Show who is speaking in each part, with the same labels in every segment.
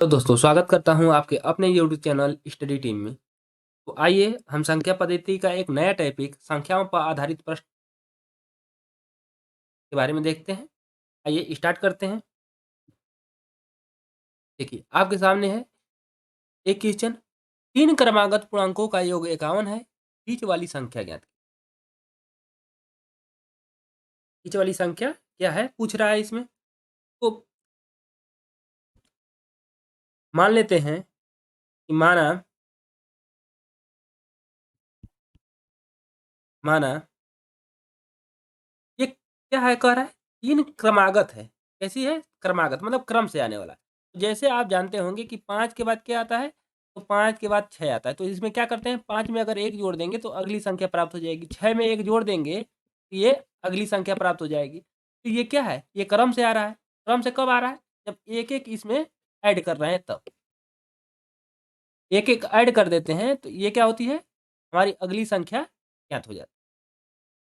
Speaker 1: तो दोस्तों स्वागत करता हूं आपके अपने यूट्यूब चैनल स्टडी टीम में। तो आइए हम संख्या पद्धति का एक नया टॉपिक संख्याओं पर आधारित प्रश्न के बारे में देखते हैं। आइए स्टार्ट करते हैं। देखिए आपके सामने है एक क्वेश्चन। 3 क्रमागत पूर्णांकों का योग 51 है। बीच वाली संख्या ज्ञात कीजिए। बीच वाली संख्या क्या है पूछ रहा है इसमें। तो मान लेते हैं कि माना ये क्या है कह रहा है 3 क्रमागत है। कैसी है क्रमागत मतलब क्रम से आने वाला। जैसे आप जानते होंगे कि 5 के बाद क्या आता है, तो 5 के बाद 6 आता है। तो इसमें क्या करते हैं 5 में अगर 1 जोड़ देंगे तो अगली संख्या प्राप्त हो जाएगी। 6 में 1 जोड़ देंगे तो ये अगली संख्या प्राप्त हो जाएगी। तो ये क्या है, ये क्रम से आ रहा है। क्रम से कब आ रहा है, जब एक-एक इसमें ऐड कर रहे हैं तब। एक-एक ऐड कर देते हैं तो ये क्या होती है, हमारी अगली संख्या ज्ञात हो जाती है।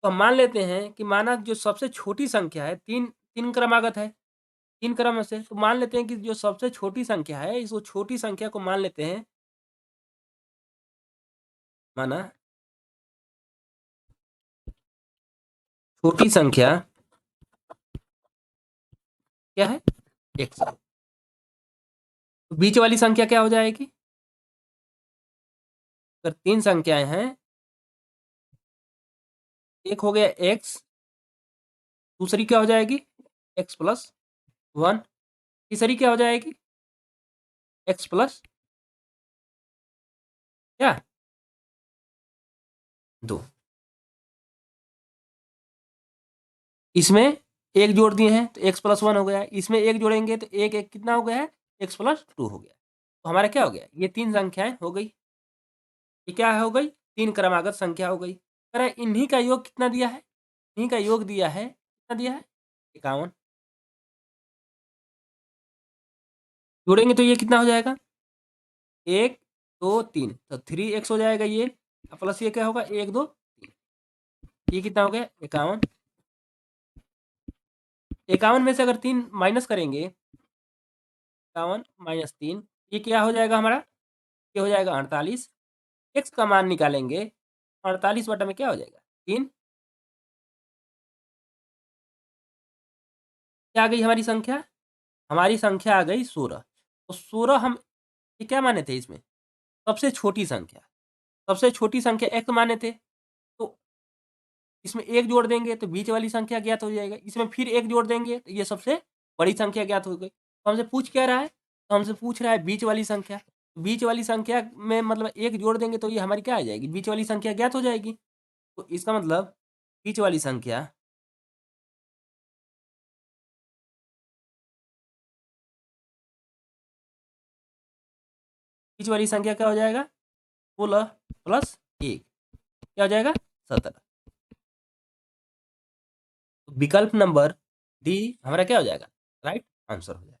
Speaker 1: तो हम मान लेते हैं कि माना जो सबसे छोटी संख्या है 3 क्रमागत है। 3 क्रम से तो मान लेते हैं कि जो सबसे छोटी संख्या है इसको छोटी संख्या को मान लेते हैं। माना छोटी संख्या क्या है 100। तो बीच वाली संख्या क्या हो जाएगी, अगर 3 संख्याएं हैं, एक हो गया x, दूसरी क्या हो जाएगी x प्लस 1, तीसरी क्या हो जाएगी x प्लस क्या 2। इसमें एक जोड़ दिए हैं तो x प्लस 1 हो गया। इसमें एक जोड़ेंगे तो एक एक कितना हो गया है x प्लस 2 हो गया। तो हमारा क्या हो गया, ये 3 संख्याएं हो गई। ये क्या हो गई 3 क्रमागत संख्या हो गई। कह रहा है इन्हीं का योग कितना दिया है, इन्हीं का योग दिया है, कितना दिया है 51। जोड़ेंगे तो ये कितना हो जाएगा 1 2 3, तो 3x हो जाएगा ये, प्लस ये क्या होगा 1 2 3, ये कितना हो गया 51। 51 में से अगर 3 माइनस करेंगे, 51 माइनस 3, ये क्या हो जाएगा हमारा, ये हो जाएगा 48। x का मान निकालेंगे 48 बटा में क्या हो जाएगा 3। क्या आ गई हमारी संख्या, हमारी संख्या आ गई 16। तो 16 हम ये क्या माने थे इसमें, सबसे छोटी संख्या, सबसे छोटी संख्या x माने थे। तो इसमें एक जोड़ देंगे तो बीच वाली संख्या ज्ञात हो जाएगा। इसमें फिर एक जोड़ देंगे तो ये सबसे बड़ी संख्या ज्ञात हो गई। तो हमसे पूछ क्या रहा है, तो हमसे पूछ रहा है बीच वाली संख्या। बीच वाली संख्या में मतलब एक जोड़ देंगे तो ये हमारी क्या आ जाएगी, बीच वाली संख्या ज्ञात हो जाएगी। तो इसका मतलब बीच वाली संख्या बीच वाली संख्या क्या हो जाएगा 16 प्लस 1 क्या हो जाएगा 17। विकल्प नंबर डी हमारा क्या हो जाएगा राइट आंसर हो जाएगा।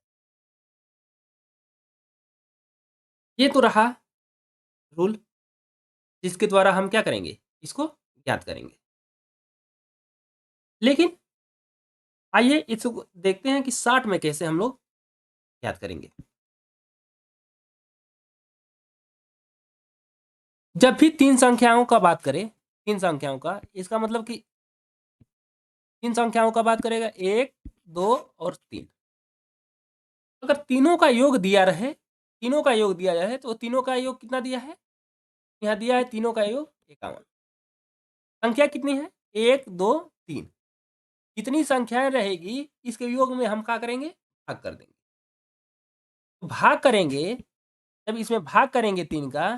Speaker 1: ये तो रहा रूल जिसके द्वारा हम क्या करेंगे, इसको ज्ञात करेंगे। लेकिन आइए इसको देखते हैं कि 60 में कैसे हम लोग ज्ञात करेंगे। जब भी 3 संख्याओं का बात करें, 3 संख्याओं का, इसका मतलब कि 3 संख्याओं का बात करेगा 1 2 और 3। अगर तीनों का योग दिया रहे, तीनों का योग दिया जाए तो तीनों का योग कितना दिया है, यहाँ दिया है तीनों का योग 51। संख्या कितनी है 1 2 3, जितनी संख्याएं रहेगी इसके योग में हम क्या करेंगे भाग कर देंगे। तो भाग करेंगे, जब इसमें भाग करेंगे 3 का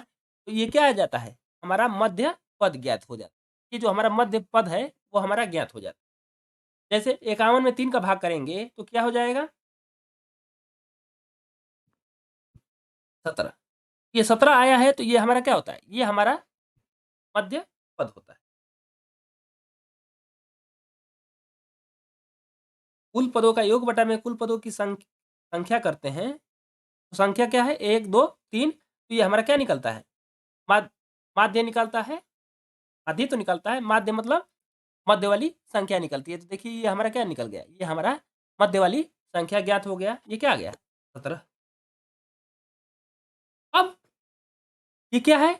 Speaker 1: तो ये क्या आ जाता है, हमारा मध्य पद ज्ञात हो जाता है। ये जो हमारा मध्य पद है वो हमारा ज्ञात हो जाता है। जैसे 51 में 3 का भाग करेंगे तो क्या हो जाएगा 17। ये 17 आया है तो ये हमारा क्या होता है, ये हमारा मध्य पद होता है। कुल पदों का योग बटा में कुल पदों की संख्या करते हैं तो संख्या क्या है 1 2 3, तो ये हमारा क्या निकलता है माध्य निकलता है। माध्य तो निकलता है, माध्य मतलब मध्य वाली संख्या निकलती है। तो देखिए ये हमारा क्या निकल गया, ये हमारा मध्य वाली संख्या ज्ञात हो गया। ये क्या आ गया 17। ये क्या है?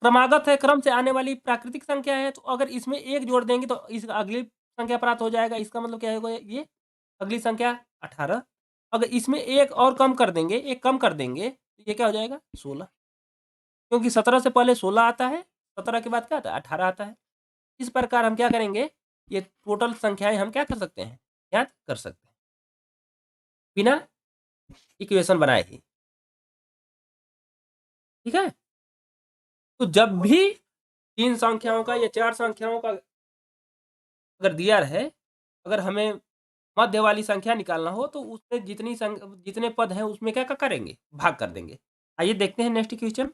Speaker 1: क्रमागत है, क्रम से आने वाली प्राकृतिक संख्या है, तो अगर इसमें 1 जोड़ देंगे तो इस अगली संख्या प्राप्त हो जाएगा। इसका मतलब क्या होगा ये? अगली संख्या 18। अगर इसमें 1 और कम कर देंगे, 1 कम कर देंगे, तो ये क्या हो जाएगा? 16, क्योंकि 17 से पहले 16 आता है, 17 के बाद क्या आता है? 18 आता है। इस प्रकार हम क्या करेंगे? ये टोटल संख्याएँ हम क्या कर सकते हैं? ज्ञात कर सकते हैं, बिना इक्वेशन बनाए ही। ठीक है? तो जब भी 3 संख्याओं का या 4 संख्याओं का अगर दिया रहे, अगर हमें मध्य वाली संख्या निकालना हो तो उसमें जितने पद हैं उसमें क्या करेंगे? भाग कर देंगे। आइए देखते हैं नेक्स्ट क्वेश्चन।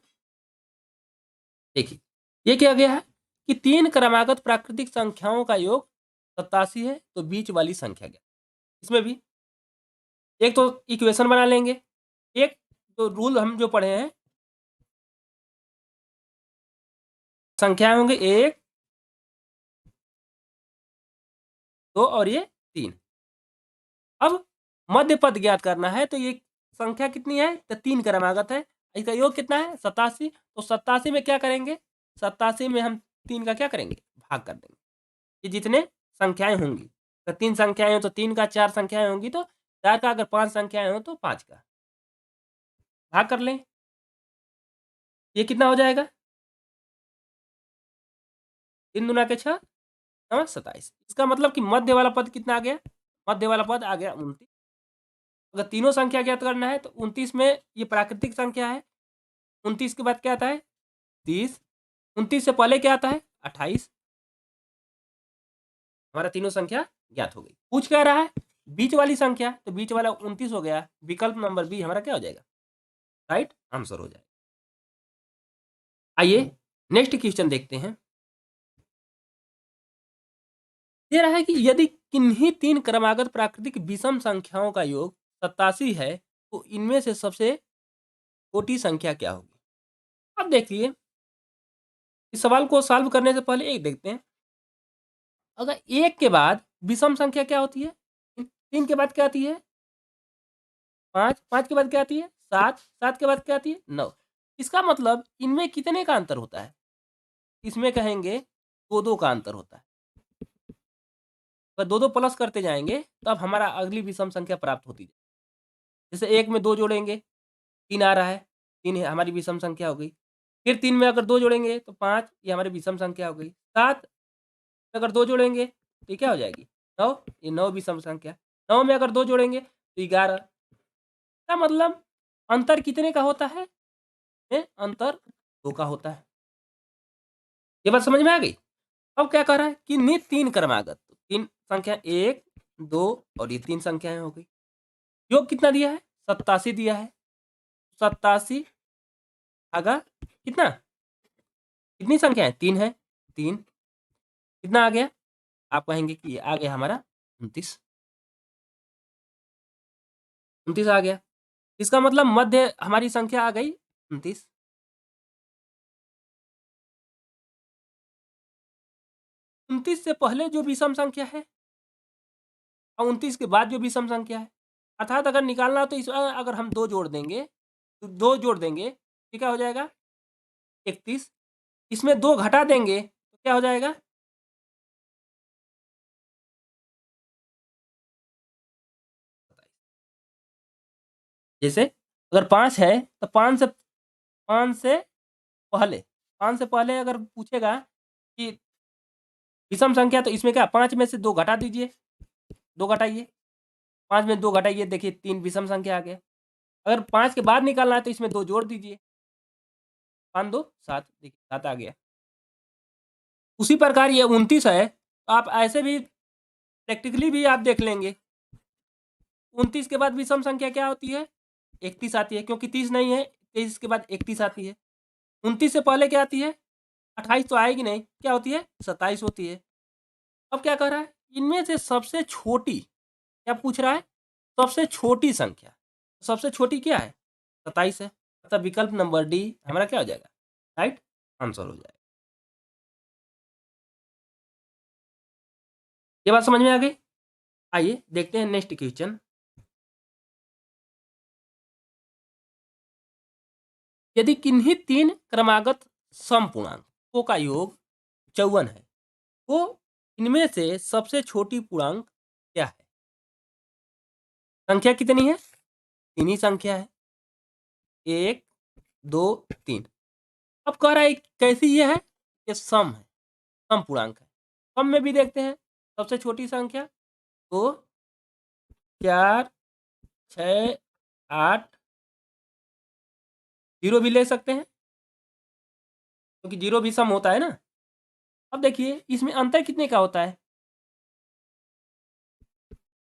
Speaker 1: देखिए, ये क्या गया है कि 3 क्रमागत प्राकृतिक संख्याओं का योग 87 है, तो बीच वाली संख्या क्या? इसमें भी एक तो इक्वेशन बना लेंगे, एक तो रूल हम जो पढ़े हैं, संख्याएं होंगे 1, 2 और ये 3। अब मध्य पद ज्ञात करना है, तो ये संख्या कितनी है? तो 3 क्रमागत है, इसका योग कितना है? 87। तो 87 में क्या करेंगे? 87 में हम 3 का क्या करेंगे? भाग कर देंगे। ये जितने संख्याएं होंगी, तो 3 संख्याएं हो तो 3 का, 4 संख्याएं होंगी तो 4 का, अगर 5 संख्याएं हो तो 5 का भाग कर लें। ये कितना हो जाएगा? 3 दूना के 6, 27। इसका मतलब कि मध्य वाला पद कितना आ गया? मध्य वाला पद आ गया 29। अगर तीनों संख्या ज्ञात करना है तो 29 में ये प्राकृतिक संख्या है, 29 के बाद क्या आता है? 30। 29 से पहले क्या आता है? 28। हमारा तीनों संख्या ज्ञात हो गई। पूछ क्या रहा है? बीच वाली संख्या, तो बीच वाला 29 हो गया, विकल्प नंबर बी हमारा क्या हो जाएगा? राइट आंसर हो जाएगा। आइए नेक्स्ट क्वेश्चन देखते हैं। दे रहा है कि यदि किन्हीं 3 क्रमागत प्राकृतिक विषम संख्याओं का योग 87 है, तो इनमें से सबसे छोटी संख्या क्या होगी? अब देखिए, इस सवाल को सॉल्व करने से पहले एक देखते हैं। अगर 1 के बाद विषम संख्या क्या होती है? 3 के बाद क्या आती है? 5, 5 के बाद क्या आती है? 7, 7 के बाद क्या आती है? 9। इसका मतलब इनमें कितने का अंतर होता है? इसमें कहेंगे 2-2 का अंतर होता है। अगर 2-2 प्लस करते जाएँगे, तब हमारा अगली विषम संख्या प्राप्त होती है। जैसे 1 में 2 जोड़ेंगे, 3 आ रहा है, 3 है हमारी विषम संख्या हो गई। फिर 3 में अगर 2 जोड़ेंगे तो 5, ये हमारी विषम संख्या हो गई। 7 में अगर 2 जोड़ेंगे तो ये क्या हो जाएगी? 9, ये 9 विषम संख्या। 9 में अगर 2 जोड़ेंगे तो 11। इसका मतलब अंतर कितने का होता है? अंतर 2 का होता है। ये बात समझ में आ गई? अब क्या कह रहा है कि नित 3 क्रमागत, 3 संख्या 1, 2 और ये 3 संख्याएँ हो गई। योग कितना दिया है? 87 दिया है। 87 भागा कितना? कितनी संख्या है? 3 है। 3 कितना आ गया? आप कहेंगे कि ये आ गया हमारा 29। 29 आ गया। इसका मतलब मध्य हमारी संख्या आ गई 29। 29 से पहले जो विषम संख्या है और 29 के बाद जो विषम संख्या है, अर्थात अगर निकालना हो तो इस अगर हम 2 जोड़ देंगे, तो 2 जोड़ देंगे, तो क्या हो जाएगा? 31। इसमें 2 घटा देंगे तो क्या हो जाएगा? जैसे अगर 5 है तो 5 से पहले 5 से पहले अगर पूछेगा कि विषम संख्या, तो इसमें क्या 5 में से 2 घटा दीजिए, 2 घटाइए, 5 में 2 घटाइए, देखिए 3 विषम संख्या आ गया। अगर 5 के बाद निकालना है तो इसमें 2 जोड़ दीजिए, 5 2 7, देखिए 7 आ गया। उसी प्रकार ये 29 है, तो आप ऐसे भी प्रैक्टिकली भी आप देख लेंगे। 29 के बाद विषम संख्या क्या होती है? 31 आती है, क्योंकि 30 नहीं है, 23 के बाद 31 आती है। 29 से पहले क्या आती है? 28 तो आएगी नहीं, क्या होती है? 27 होती है। अब क्या कह रहा है? इनमें से सबसे छोटी, क्या पूछ रहा है? सबसे छोटी संख्या। सबसे छोटी क्या है? 27 है। अतः विकल्प नंबर डी हमारा क्या हो जाएगा? राइट आंसर हो जाएगा। ये बात समझ में आ गई? आइए देखते हैं नेक्स्ट क्वेश्चन। यदि किन्हीं तीन क्रमागत सम पूर्णांकों का योग 54 है तो इनमें से सबसे छोटी पूर्णांक क्या है? संख्या कितनी है? तीन ही संख्या है, 1 2 3। अब कह रहा है कैसी ये है? ये सम है, सम पूर्णांक है। सम में भी देखते हैं, सबसे छोटी संख्या तो 4 6 8, 0 भी ले सकते हैं क्योंकि 0 भी सम होता है ना। अब देखिए इसमें अंतर कितने का होता है?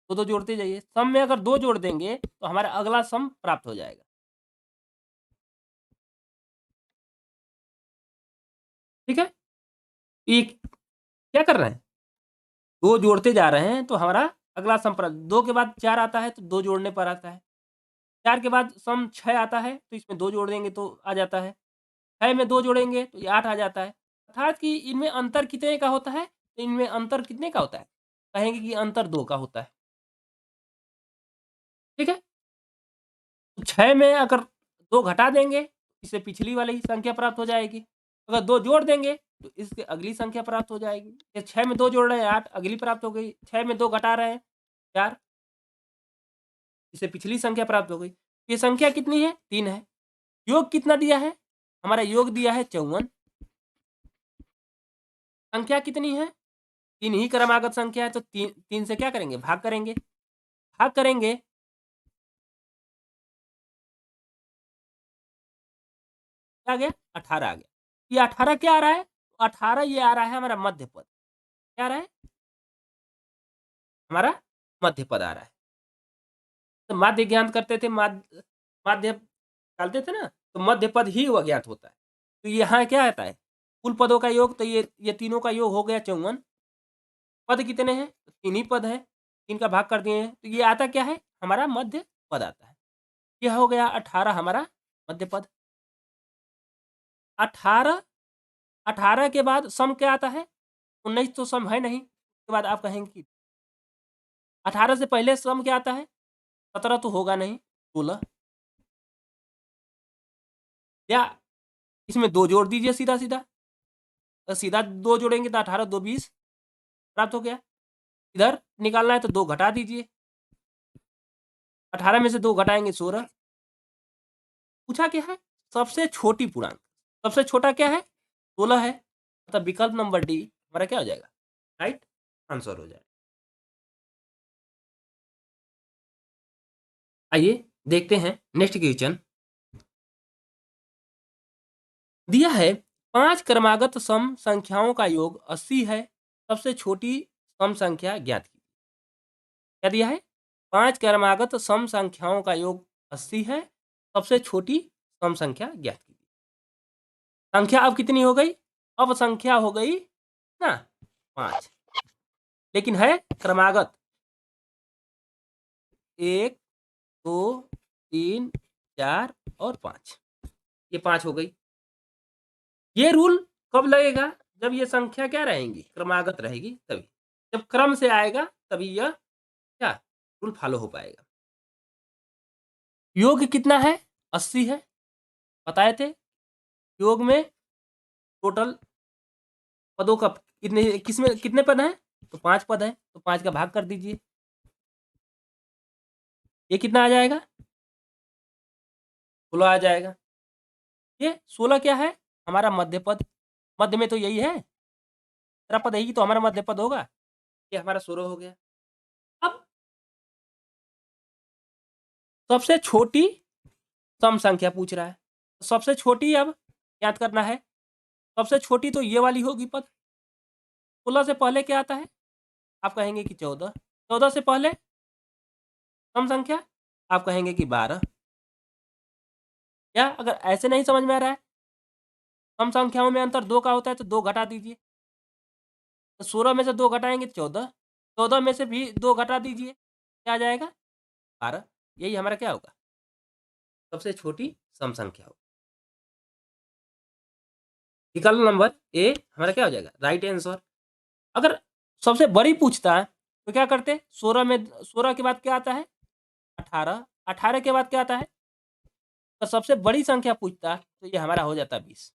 Speaker 1: दो जोड़ते जाइए, सम में अगर 2 जोड़ देंगे तो हमारा अगला सम प्राप्त हो जाएगा। ठीक है, ये क्या कर रहे हैं? 2 जोड़ते जा रहे हैं तो हमारा अगला सम प्राप्त। 2 के बाद 4 आता है तो 2 जोड़ने पर आता है। 4 के बाद सम 6 आता है तो इसमें 2 जोड़ देंगे तो आ जाता है। 6 में 2 जोड़ेंगे तो ये 8 आ जाता है। अर्थात कि इनमें अंतर कितने का होता है? तो इनमें अंतर कितने का होता है? कहेंगे कि अंतर 2 का होता है। ठीक है, तो 6 में अगर 2 घटा देंगे इससे पिछली वाली संख्या प्राप्त हो जाएगी। अगर 2 जोड़ देंगे तो इससे अगली संख्या प्राप्त हो जाएगी। ये 6 में 2 जोड़ रहे हैं 8, अगली प्राप्त हो गई। 6 में 2 घटा रहे हैं 4, इससे पिछली संख्या प्राप्त हो गई। ये संख्या कितनी है? 3 है। योग कितना दिया है? हमारा योग दिया है 54। संख्या कितनी है? 3 ही क्रमागत संख्या है तो 3 से क्या करेंगे? भाग करेंगे। भाग करेंगे, क्या आ गया? 18 आ गया। ये 18 क्या आ रहा है? 18 ये आ रहा है हमारा मध्य पद। क्या आ रहा है? हमारा मध्य पद आ रहा है। तो माध्य ज्ञात करते थे, माध्य डालते थे ना, तो मध्य पद ही वो ज्ञात होता है। तो यहाँ क्या आता है? कुल पदों का योग, तो ये तीनों का योग हो गया 54। पद कितने हैं? तो 3 ही पद है, 3 का भाग कर दिए हैं तो ये आता क्या है? हमारा मध्य पद आता है। यह हो गया 18 हमारा मध्य पद। 18, 18 के बाद सम क्या आता है? 19 तो सम है नहीं, उसके बाद आप कहेंगे कि 18 से पहले सम क्या आता है? 17 तो होगा नहीं, 16। या इसमें 2 जोड़ दीजिए सीधा सीधा, तो सीधा 2 जोड़ेंगे तो 18 2 20 प्राप्त हो गया। इधर निकालना है तो 2 घटा दीजिए, 18 में से 2 घटाएंगे 16। पूछा क्या है? सबसे छोटी पूर्णांक। सबसे छोटा क्या है? 16 है, मतलब विकल्प नंबर डी हमारा क्या हो जाएगा? राइट आंसर हो जाएगा। आइए देखते हैं नेक्स्ट क्वेश्चन। दिया है 5 क्रमागत सम संख्याओं का योग 80 है, सबसे छोटी सम संख्या ज्ञात कीजिए। क्या दिया है? 5 क्रमागत सम संख्याओं का योग 80 है, सबसे छोटी सम संख्या ज्ञात कीजिए। संख्या अब कितनी हो गई? अब संख्या हो गई ना 5, लेकिन है क्रमागत। 1 2 3 4 और 5, ये 5 हो गई। ये रूल कब लगेगा? जब ये संख्या क्या रहेंगी? क्रमागत रहेगी तभी। जब क्रम से आएगा तभी यह क्या रूल फॉलो हो पाएगा। योग कितना है? 80 है, बताए थे। योग में टोटल पदों का कितने, किसमें कितने पद हैं? तो 5 पद हैं, तो 5 का भाग कर दीजिए। ये कितना आ जाएगा? 16 आ जाएगा। ये 16 क्या है? हमारा मध्य पद। मध्य में तो यही है, तेरा पद यही तो हमारा मध्य पद होगा। ये हमारा 16 हो गया। अब सबसे छोटी सम संख्या पूछ रहा है, तो सबसे छोटी अब याद करना है। सबसे छोटी तो ये वाली होगी पद। 16 से पहले क्या आता है? आप कहेंगे कि 14। 14 से पहले सम संख्या आप कहेंगे कि 12। या अगर ऐसे नहीं समझ में आ रहा है, सम संख्याओं में अंतर 2 का होता है तो 2 घटा दीजिए। तो 16 में से 2 घटाएंगे 14, 14 में से भी 2 घटा दीजिए, क्या आ जाएगा? 12। यही हमारा क्या होगा? सबसे छोटी सम संख्या होगी। विकल्प नंबर ए हमारा क्या हो जाएगा? Right answer. अगर सबसे बड़ी पूछता है तो क्या करते? 16 में 16 के बाद क्या आता है? 18। 18 के बाद क्या आता है? तो सबसे बड़ी संख्या पूछता तो ये हमारा हो जाता 20।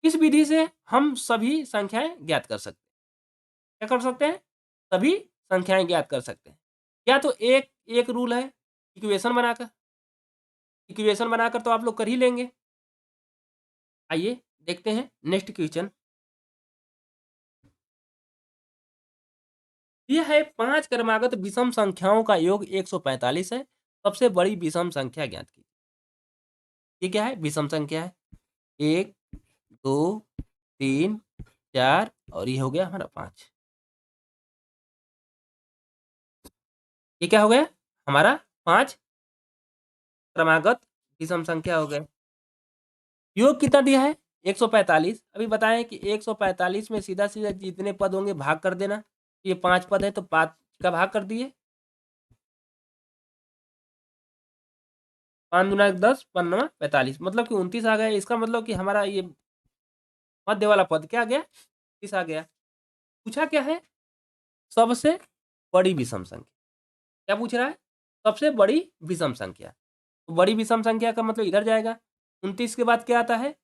Speaker 1: इस विधि से हम सभी संख्याएं ज्ञात कर सकते हैं। क्या कर सकते हैं? सभी संख्याएं ज्ञात कर सकते हैं। या तो एक एक रूल है इक्वेशन बनाकर तो आप लोग कर ही लेंगे। आइए देखते हैं नेक्स्ट क्वेश्चन। यह है 5 क्रमागत विषम संख्याओं का योग 145 है। सबसे बड़ी विषम संख्या ज्ञात की। ये क्या है? विषम संख्या है। 1 2 3 4 और ये हो गया हमारा 5। ये क्या हो गया? हमारा 5 क्रमागत विषम संख्या हो गए। योग कितना दिया है? 145। अभी बताएं कि 145 में सीधा सीधा जितने पद होंगे भाग कर देना। ये 5 पद है तो 5 का भाग कर दिए। 5 गुना 10 15 45 मतलब कि 29 आ गया। इसका मतलब कि हमारा ये मध्य वाला पद क्या आ गया? 30 आ गया। पूछा क्या है? सबसे बड़ी विषम संख्या। क्या पूछ रहा है? सबसे बड़ी विषम संख्या। तो बड़ी विषम संख्या का मतलब इधर जाएगा। 29 के बाद क्या आता है?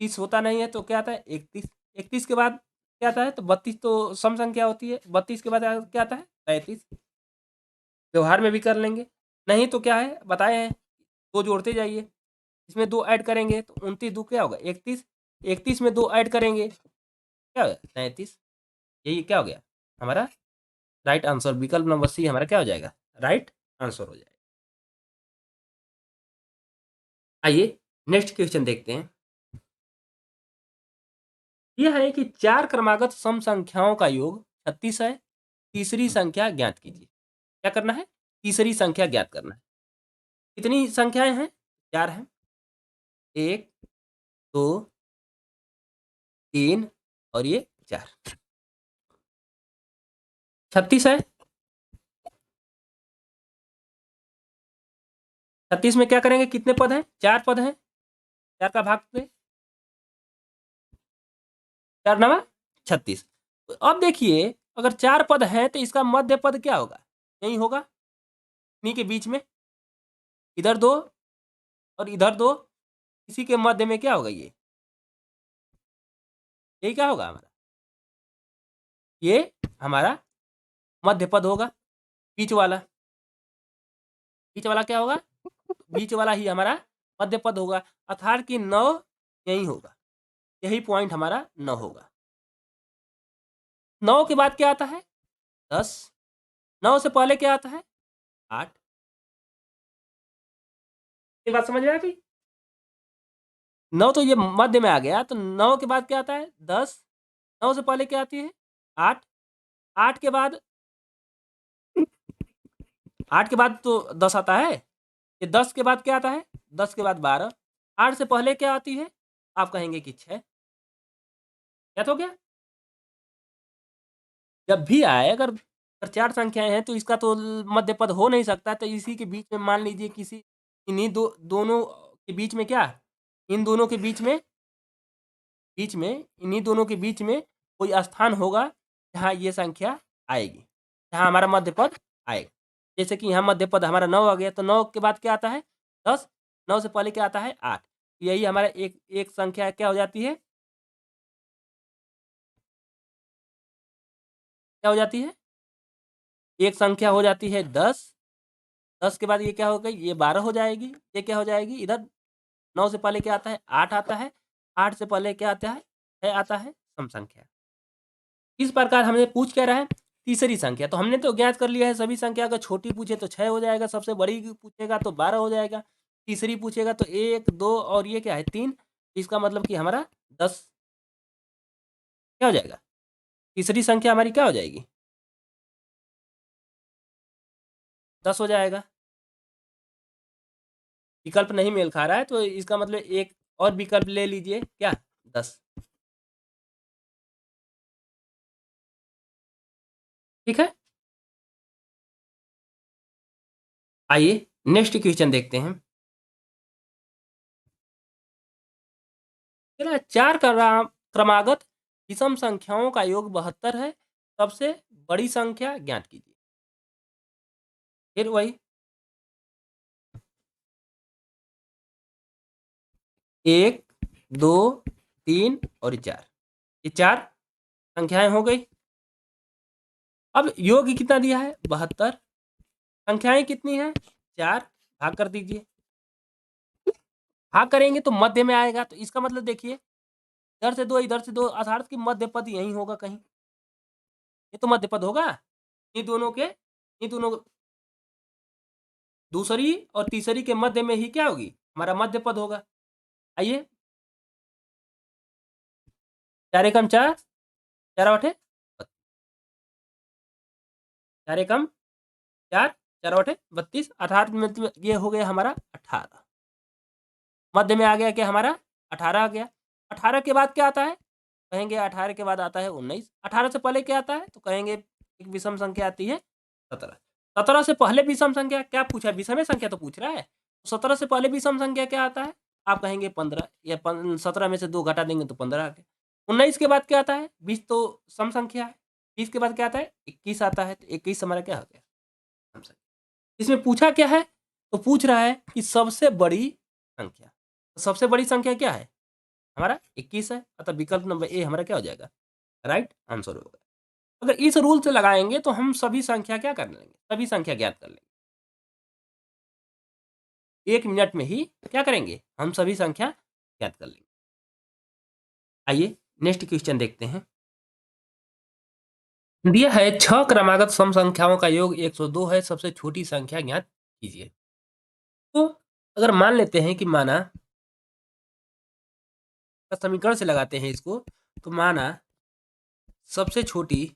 Speaker 1: 30 होता नहीं है तो क्या आता है? 31। 31 के बाद क्या आता है? तो 32 तो सम संख्या होती है। 32 के बाद क्या आता है? 33। व्यवहार में भी कर लेंगे। नहीं तो क्या है? बताए हैं, दो जोड़ते जाइए। इसमें 2 ऐड करेंगे तो 29 दो क्या होगा? 31। 31 में 2 ऐड करेंगे क्या होगा? 33। यही क्या हो गया हमारा राइट आंसर। विकल्प नंबर सी हमारा क्या हो जाएगा? राइट आंसर हो जाएगा। आइए नेक्स्ट क्वेश्चन देखते हैं। यह है कि 4 क्रमागत सम संख्याओं का योग 36 है। तीसरी संख्या ज्ञात कीजिए। क्या करना है? तीसरी संख्या ज्ञात करना है। कितनी संख्याएं हैं? 4 हैं। 1 2 3 और ये 4। 36 है। 36 में क्या करेंगे? कितने पद हैं? 4 पद हैं। 4 का भाग से 4 नवा 36। तो अब देखिए अगर 4 पद हैं तो इसका मध्य पद क्या होगा? यही होगा, इन्हीं के बीच में। इधर 2 और इधर 2, इसी के मध्य में क्या होगा? ये यही क्या होगा हमारा? ये हमारा मध्य पद होगा। बीच वाला, बीच वाला क्या होगा? बीच वाला ही हमारा मध्य पद होगा। अर्थात कि 9 यही होगा। यही पॉइंट हमारा 9 होगा। 9 के बाद क्या आता है? 10। 9 से पहले क्या आता है? 8। ये बात समझ में आ गई? 9 तो ये मध्य में आ गया तो 9 के बाद क्या आता है? 10। 9 से पहले क्या आती है? 8। 8 के बाद 8 के बाद तो 10 आता है। ये 10 के बाद क्या आता है? 10 के बाद 12। 8 से पहले क्या आती है? आप कहेंगे कि 6। क्या हो गया? जब भी आए अगर 4 संख्याएं हैं तो इसका तो मध्य पद हो नहीं सकता। तो इसी के बीच में मान लीजिए किसी इन्हीं दोनों के बीच में क्या, इन दोनों के बीच में इन्हीं दोनों के बीच में कोई स्थान होगा जहाँ ये संख्या आएगी, जहाँ हमारा मध्य पद आएगा। जैसे कि यहाँ मध्य पद हमारा 9 आ गया तो 9 के बाद क्या आता है? 10। 9 से पहले क्या आता है? 8। यही हमारा एक एक संख्या क्या हो जाती है? क्या हो जाती है? एक संख्या हो जाती है 10। 10 के बाद ये क्या हो गई? ये 12 हो जाएगी। ये क्या हो जाएगी? इधर 9 से पहले क्या आता है? 8 आता है। 8 से पहले क्या आता है? 6 आता है, सम संख्या। इस प्रकार हमने पूछ क्या रहा है? तीसरी संख्या। तो हमने तो ज्ञात कर लिया है सभी संख्या। अगर छोटी पूछे तो 6 हो जाएगा, सबसे बड़ी पूछेगा तो 12 हो जाएगा, तीसरी पूछेगा तो 1 2 और ये क्या है? 3। इसका मतलब कि हमारा 10 क्या हो जाएगा? तीसरी संख्या हमारी क्या हो जाएगी? 10 हो जाएगा। विकल्प नहीं मेल खा रहा है तो इसका मतलब एक और विकल्प ले लीजिए। क्या? 10। ठीक है। आइए नेक्स्ट क्वेश्चन देखते हैं। चलो 4 क्रमागत विषम संख्याओं का योग 72 है। सबसे बड़ी संख्या ज्ञात कीजिए। फिर वही 1 2 3 और 4, ये 4 संख्याएं हो गई। अब योग कितना दिया है 72, संख्याएं कितनी है 4, भाग कर दीजिए। भाग करेंगे तो मध्य में आएगा, तो इसका मतलब देखिए इधर से 2 इधर से 2, अर्थात कि मध्य पद यही होगा कहीं, ये तो मध्य पद होगा। ये दोनों दूसरी और तीसरी के मध्य में ही क्या होगी हमारा मध्य पद होगा। आइए 4 एकम 4, 4 आठे 4 एकम 4, 4 आठे 32, अर्थात ये हो गया हमारा 18। मध्य में आ गया क्या हमारा 18 आ गया। 18 के बाद क्या आता है, कहेंगे 18 के बाद आता है 19। 18 से पहले क्या आता है, तो कहेंगे एक विषम संख्या आती है 17। 17 से पहले विषम संख्या क्या पूछा, विषम संख्या तो पूछ रहा है। 17 से पहले विषम संख्या क्या आता है, आप कहेंगे 15, या 17 में से 2 घटा देंगे तो 15 आ गया। 19 के बाद क्या आता है, 20 तो सम संख्या है। 20 के बाद क्या आता है 21 आता है, तो 21 हमारा क्या हो गया सम संख्या। इसमें पूछा क्या है, तो पूछ रहा है कि सबसे बड़ी संख्या, तो सबसे बड़ी संख्या क्या है हमारा 21 है, अतः विकल्प नंबर ए हमारा क्या हो जाएगा राइट आंसर होगा। अगर इस रूल से लगाएंगे तो हम सभी संख्या क्या कर लेंगे, सभी संख्या ज्ञात कर लेंगे। 1 मिनट में ही क्या करेंगे हम सभी संख्या ज्ञात कर लेंगे। आइए नेक्स्ट क्वेश्चन देखते हैं। दिया है 6 क्रमागत सम संख्याओं का योग 102 है, सबसे छोटी संख्या ज्ञात कीजिए। तो अगर मान लेते हैं कि माना समीकरण से लगाते हैं इसको, तो माना सबसे छोटी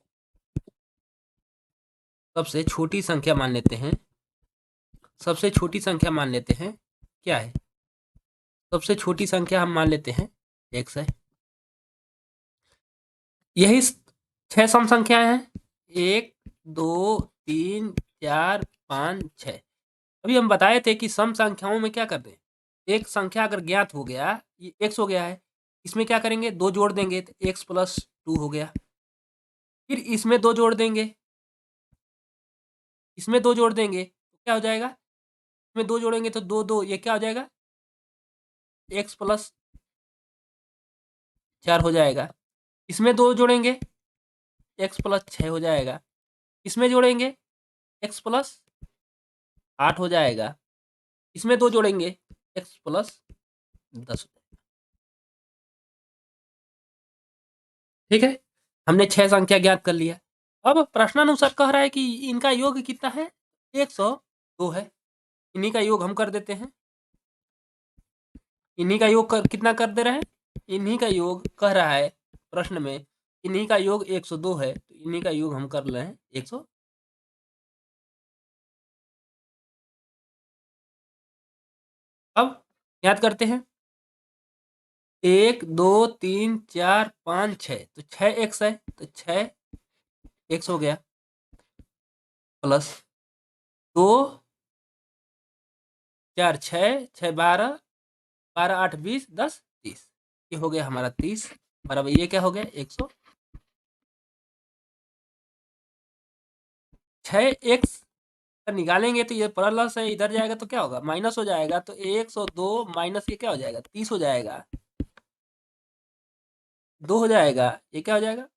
Speaker 1: संख्या मान लेते हैं, सबसे छोटी संख्या मान लेते हैं क्या है, सबसे छोटी संख्या हम मान लेते हैं x है। यही 6 सम संख्याएं हैं 1 2 3 4 5 6। अभी हम बताए थे कि सम संख्याओं में क्या करते हैं, एक संख्या अगर ज्ञात हो गया, ये x हो गया है, इसमें क्या करेंगे 2 जोड़ देंगे तो x + 2 हो गया। फिर इसमें 2 जोड़ देंगे, इसमें 2 जोड़ देंगे तो क्या हो जाएगा, इसमें 2 जोड़ेंगे तो 2 2, ये क्या हो जाएगा x + 4 हो जाएगा। इसमें 2 जोड़ेंगे x + 6 हो जाएगा। इसमें जोड़ेंगे x + 8 हो जाएगा। इसमें 2 जोड़ेंगे x + 10। ठीक है, हमने 6 संख्या ज्ञात कर लिया। अब प्रश्नानुसार कह रहा है कि इनका योग कितना है 102 है। इन्हीं का योग हम कर देते हैं। इन्हीं का योग कितना कर दे रहे हैं, इन्हीं का योग कह रहा है प्रश्न में, इन्हीं का योग 102 है, तो इन्हीं का योग हम कर रहे हैं 100। अब याद करते हैं 1 2 3 4 5 6, तो 6 x है, तो 6 x हो गया प्लस 2 4 6 6 12 12 8 20 10 30, ये हो गया हमारा 30 बराबर, ये क्या हो गया 100। 6x निकालेंगे तो ये प्लस है, इधर जाएगा तो क्या होगा माइनस हो जाएगा, तो 102 माइनस ये क्या हो जाएगा 30 हो जाएगा, 2 हो जाएगा, ये क्या हो जाएगा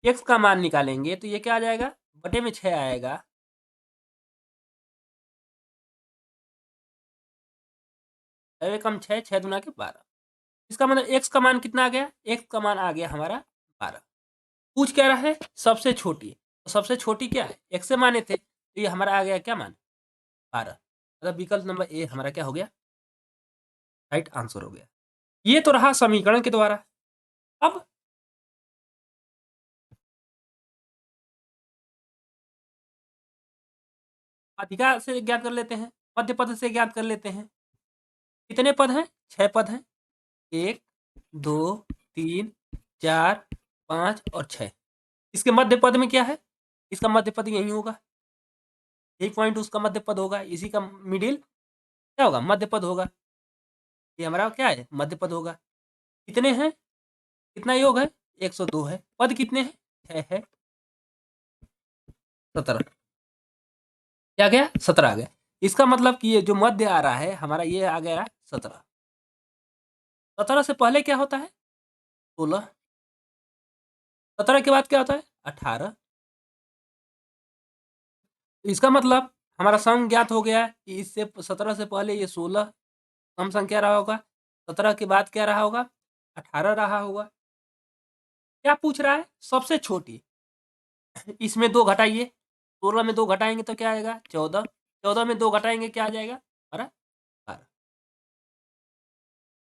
Speaker 1: x का मान निकालेंगे तो ये क्या आ जाएगा बटे में 6 आएगा। कम 6 6 दूना के 12, इसका मतलब x का मान कितना आ गया, x का मान आ गया हमारा 12। पूछ क्या रहा है सबसे छोटी, तो सबसे छोटी क्या है x से माने थे, तो ये हमारा आ गया क्या मान 12, मतलब विकल्प नंबर ए हमारा क्या हो गया राइट आंसर हो गया। ये तो रहा समीकरण के द्वारा। अब अधिकार से ज्ञात कर लेते हैं, मध्य पद से ज्ञात कर लेते हैं। कितने पद हैं 6 पद हैं, 1 2 3 4 5 और 6। इसके मध्य पद में क्या है, इसका मध्य पद यही होगा, यही पॉइंट उसका मध्य पद होगा, इसी का मिडिल क्या होगा मध्य पद होगा, ये हमारा क्या है मध्य पद होगा। कितने हैं, कितना योग है 102 है, पद कितने हैं 6 है, 17 क्या गया 17 आ गया। इसका मतलब कि ये जो मध्य आ रहा है हमारा, ये आ गया 17। 17 से पहले क्या होता है? 16। 17 के बाद क्या होता है? 18। इसका मतलब हमारा सम ज्ञात हो गया कि इससे 17 से पहले ये 16 सम संख्या रहा होगा, 17 के बाद क्या रहा होगा? 18 रहा होगा। क्या पूछ रहा है? सबसे छोटी। इसमें 2 घटाइए, 16 में 2 घटाएंगे तो क्या आएगा? 14। 14 में 2 घटाएंगे क्या आ जाएगा? 12। 12।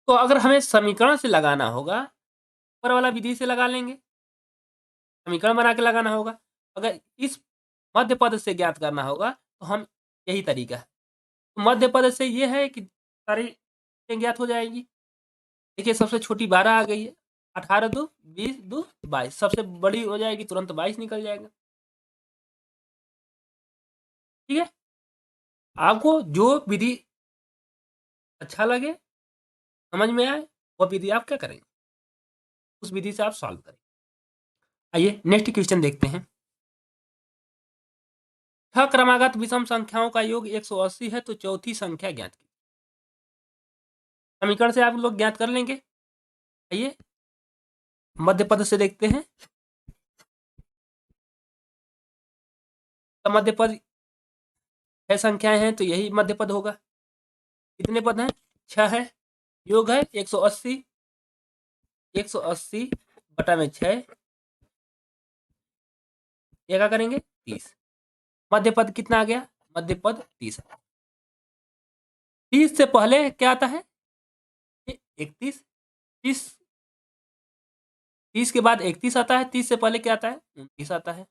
Speaker 1: तो अगर हमें समीकरण से लगाना होगा, ऊपर वाला विधि से लगा लेंगे, समीकरण बना के लगाना होगा। अगर इस मध्य पद से ज्ञात करना होगा तो हम यही तरीका है। तो मध्य पद से ये है कि सारी चीजें ज्ञात हो जाएगी। देखिए सबसे छोटी 12 आ गई है, 18 2 20 2 22, सबसे बड़ी हो जाएगी तुरंत 22 निकल जाएगा। ठीक है, आपको जो विधि अच्छा लगे, समझ में आए, वो विधि आप क्या करेंगे, उस विधि से आप सॉल्व करें। आइए नेक्स्ट क्वेश्चन देखते हैं। छह क्रमागत विषम संख्याओं का योग 180 है, तो चौथी संख्या ज्ञात की। समीकरण से आप लोग ज्ञात कर लेंगे। आइए मध्य पद से देखते हैं। तो मध्य पद 6 संख्याएं हैं, तो यही मध्य पद होगा। कितने पद हैं? 6 है। योग है 180, 180 बटा में 6, ये क्या करेंगे? 30। मध्य पद कितना आ गया? मध्य पद 30 है। 30 से पहले क्या आता है? 31। 30, 30 के बाद 31 आता है। 30 से पहले क्या आता है? 29 आता है।